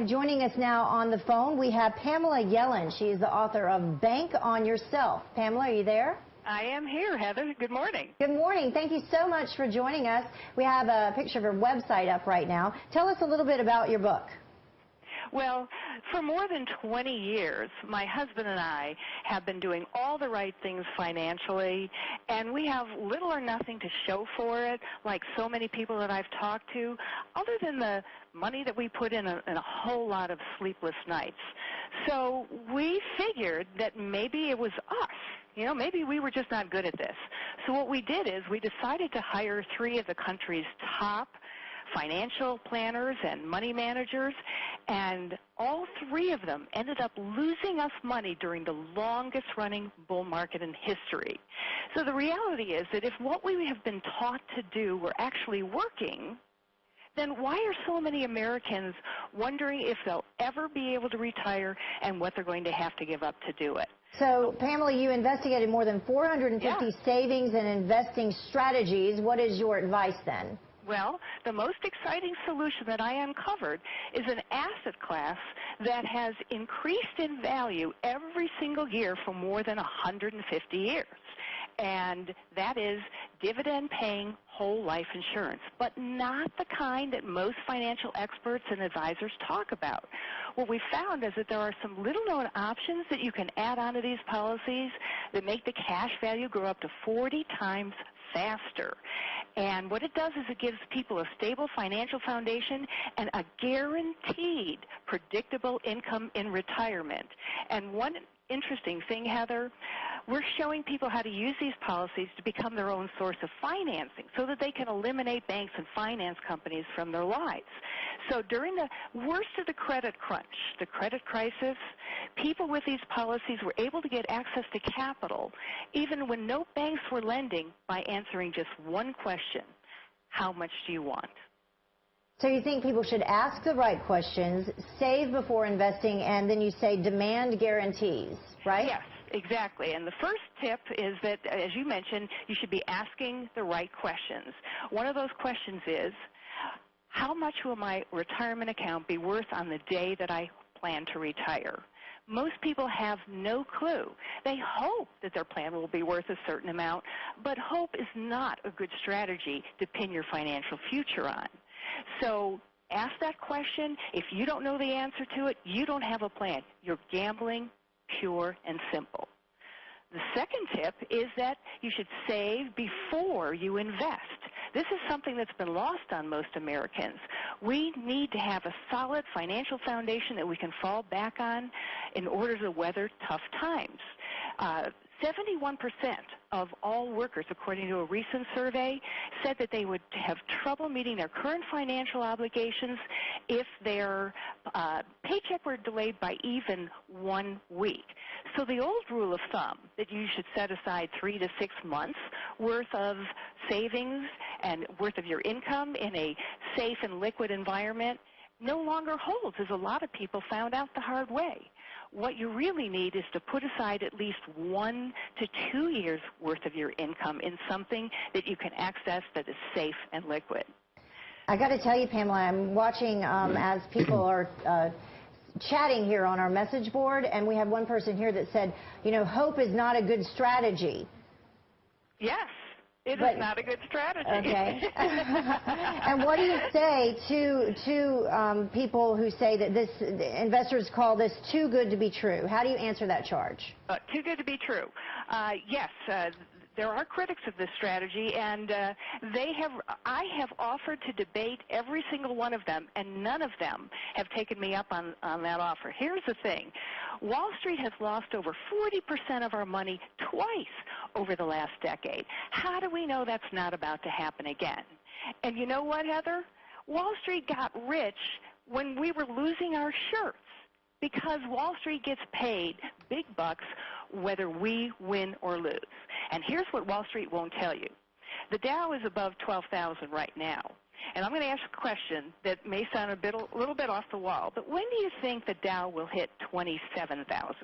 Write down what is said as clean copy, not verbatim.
Joining us now on the phone, we have Pamela Yellen. She is the author of Bank on Yourself. Pamela, are you there? I am here, Heather. Good morning. Good morning. Thank you so much for joining us. We have a picture of her website up right now. Tell us a little bit about your book. Well, for more than 20 years, my husband and I have been doing all the right things financially, and we have little or nothing to show for it, like so many people that I've talked to, other than the money that we put in a whole lot of sleepless nights. So we figured that maybe it was us. You know, maybe we were just not good at this. So what we did is we decided to hire 3 of the country's top financial planners and money managers, and all 3 of them ended up losing us money during the longest running bull market in history. So the reality is that if what we have been taught to do were actually working, then why are so many Americans wondering if they'll ever be able to retire and what they're going to have to give up to do it? So, Pamela, you investigated more than 450 savings and investing strategies. What is your advice then? Well, the most exciting solution that I uncovered is an asset class that has increased in value every single year for more than 150 years. And that is dividend-paying whole life insurance, but not the kind that most financial experts and advisors talk about. What we found is that there are some little-known options that you can add onto these policies that make the cash value grow up to 40 times faster. And what it does is it gives people a stable financial foundation and a guaranteed predictable income in retirement. And one interesting thing, Heather, we're showing people how to use these policies to become their own source of financing so that they can eliminate banks and finance companies from their lives. So during the worst of the credit crunch, the credit crisis, people with these policies were able to get access to capital even when no banks were lending by answering just one question: how much do you want? So you think people should ask the right questions, save before investing, and then you say demand guarantees, right? Yes, exactly. And the first tip is that, as you mentioned, you should be asking the right questions. One of those questions is, how much will my retirement account be worth on the day that I plan to retire? Most people have no clue. They hope that their plan will be worth a certain amount, but hope is not a good strategy to pin your financial future on. So ask that question. If you don't know the answer to it, you don't have a plan. You're gambling, pure and simple. The second tip is that you should save before you invest. This is something that's been lost on most Americans. We need to have a solid financial foundation that we can fall back on in order to weather tough times. 71% of all workers, according to a recent survey, said that they would have trouble meeting their current financial obligations if their paycheck were delayed by even 1 week. So the old rule of thumb that you should set aside 3 to 6 months worth of savings and worth of your income in a safe and liquid environment no longer holds, as a lot of people found out the hard way. What you really need is to put aside at least 1 to 2 years worth of your income in something that you can access that is safe and liquid. I got to tell you, Pamela, I'm watching as people are chatting here on our message board, and we have one person here that said, you know, hope is not a good strategy. Yes. It is not a good strategy. Okay. And what do you say to people who say that this investors call this too good to be true? How do you answer that charge? Too good to be true. Yes. There are critics of this strategy, and I have offered to debate every single one of them, and none of them have taken me up on that offer. Here's the thing. Wall Street has lost over 40% of our money twice over the last decade. How do we know that's not about to happen again? And you know what, Heather? Wall Street got rich when we were losing our shirts, because Wall Street gets paid big bucks whether we win or lose. And here's what Wall Street won't tell you. The Dow is above 12,000 right now. And I'm going to ask a question that may sound a little bit off the wall, but when do you think the Dow will hit 27,000?